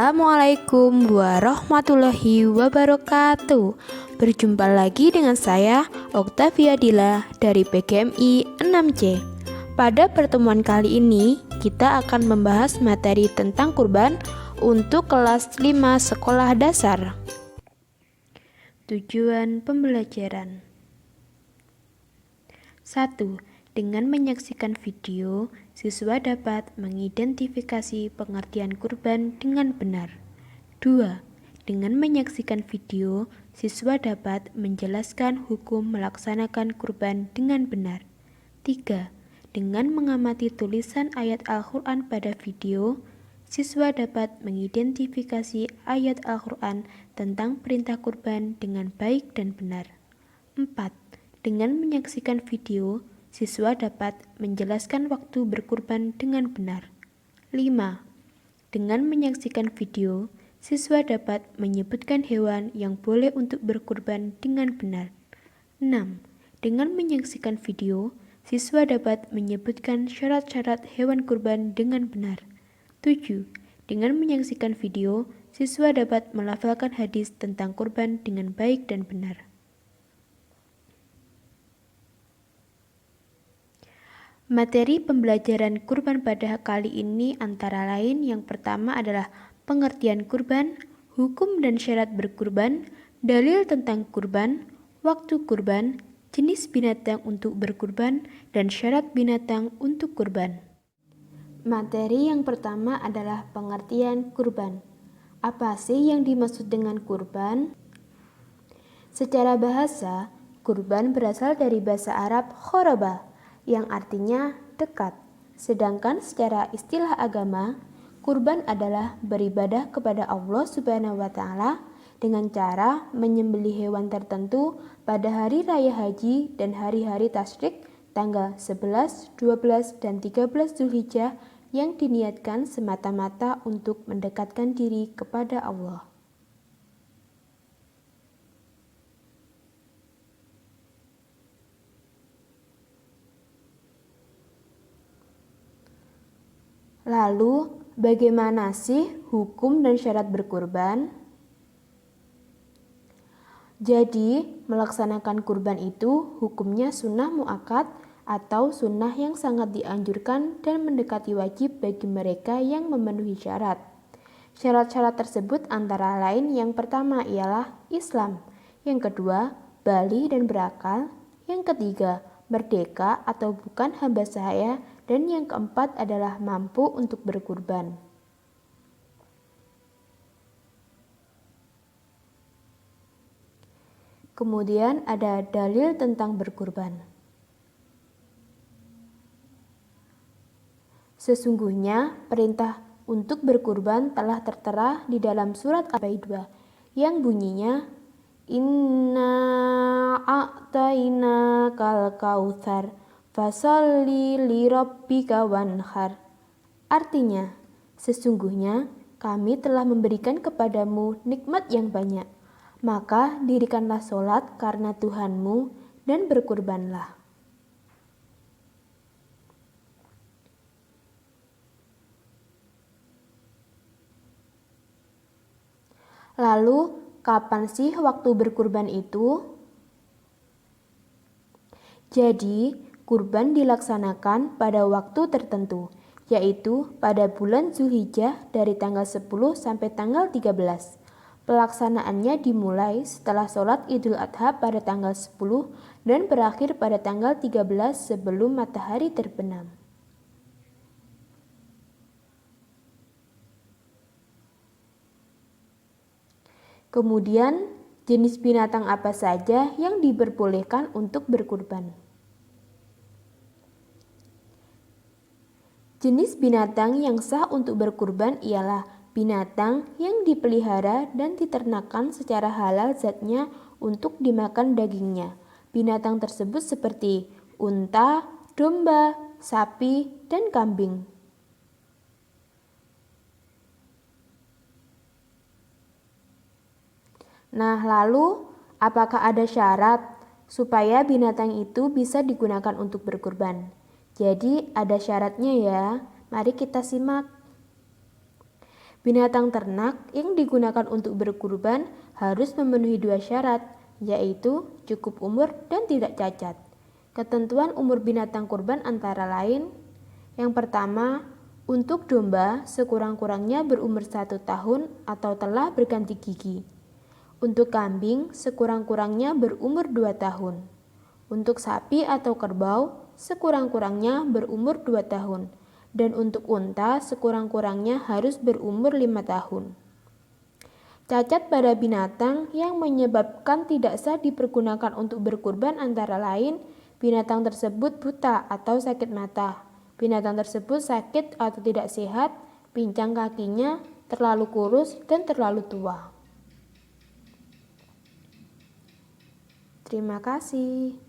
Assalamualaikum warahmatullahi wabarakatuh. Berjumpa lagi dengan saya, Oktavia Dila dari PGMI 6C. Pada pertemuan kali ini, kita akan membahas materi tentang kurban untuk kelas 5 sekolah dasar. Tujuan pembelajaran 1. Dengan menyaksikan video, siswa dapat mengidentifikasi pengertian kurban dengan benar. 2. Dengan menyaksikan video, siswa dapat menjelaskan hukum melaksanakan kurban dengan benar. 3. Dengan mengamati tulisan ayat Al-Quran pada video, siswa dapat mengidentifikasi ayat Al-Quran tentang perintah kurban dengan baik dan benar. 4. Dengan menyaksikan video, siswa dapat menjelaskan waktu berkurban dengan benar. 5. Dengan menyaksikan video, siswa dapat menyebutkan hewan yang boleh untuk berkurban dengan benar. 6. Dengan menyaksikan video, siswa dapat menyebutkan syarat-syarat hewan kurban dengan benar. 7. Dengan menyaksikan video, siswa dapat melafalkan hadis tentang kurban dengan baik dan benar. Materi pembelajaran kurban pada kali ini antara lain yang pertama adalah pengertian kurban, hukum dan syarat berkurban, dalil tentang kurban, waktu kurban, jenis binatang untuk berkurban, dan syarat binatang untuk kurban. Materi yang pertama adalah pengertian kurban. Apa sih yang dimaksud dengan kurban? Secara bahasa, kurban berasal dari bahasa Arab khoraba, yang artinya dekat. Sedangkan secara istilah agama, kurban adalah beribadah kepada Allah Subhanahu wa Ta'ala dengan cara menyembelih hewan tertentu pada hari raya haji dan hari-hari tasyrik tanggal 11, 12, dan 13 Zulhijjah yang diniatkan semata-mata untuk mendekatkan diri kepada Allah. Lalu, bagaimana sih hukum dan syarat berkurban? Jadi, melaksanakan kurban itu hukumnya sunnah muakkad atau sunnah yang sangat dianjurkan dan mendekati wajib bagi mereka yang memenuhi syarat. Syarat-syarat tersebut antara lain yang pertama ialah Islam, yang kedua, baligh dan berakal, yang ketiga, merdeka atau bukan hamba sahaya, dan yang keempat adalah mampu untuk berkurban. Kemudian ada dalil tentang berkurban. Sesungguhnya perintah untuk berkurban telah tertera di dalam surat Al-Baqarah yang bunyinya Inna a'tayna kal kautsar fasholli li rabbika wanhar. Artinya, sesungguhnya kami telah memberikan kepadamu nikmat yang banyak, maka dirikanlah sholat karena Tuhanmu dan berkurbanlah. Lalu, kapan sih waktu berkurban itu? Jadi, kurban dilaksanakan pada waktu tertentu, yaitu pada bulan Zulhijjah dari tanggal 10 sampai tanggal 13. Pelaksanaannya dimulai setelah sholat Idul Adha pada tanggal 10 dan berakhir pada tanggal 13 sebelum matahari terbenam. Kemudian, jenis binatang apa saja yang diperbolehkan untuk berkurban? Jenis binatang yang sah untuk berkurban ialah binatang yang dipelihara dan diternakan secara halal zatnya untuk dimakan dagingnya. Binatang tersebut seperti unta, domba, sapi, dan kambing. Nah, lalu apakah ada syarat supaya binatang itu bisa digunakan untuk berkurban? Jadi ada syaratnya ya, mari kita simak. Binatang ternak yang digunakan untuk berkurban harus memenuhi 2 syarat, yaitu cukup umur dan tidak cacat. Ketentuan umur binatang kurban antara lain: yang pertama, untuk domba sekurang-kurangnya berumur 1 tahun atau telah berganti gigi. Untuk kambing sekurang-kurangnya berumur 2 tahun. Untuk sapi atau kerbau sekurang-kurangnya berumur 2 tahun. Dan untuk unta sekurang-kurangnya harus berumur 5 tahun. Cacat pada binatang yang menyebabkan tidak sah dipergunakan untuk berkurban antara lain: binatang tersebut buta atau sakit mata, binatang tersebut sakit atau tidak sehat, pincang kakinya, terlalu kurus, dan terlalu tua. Terima kasih.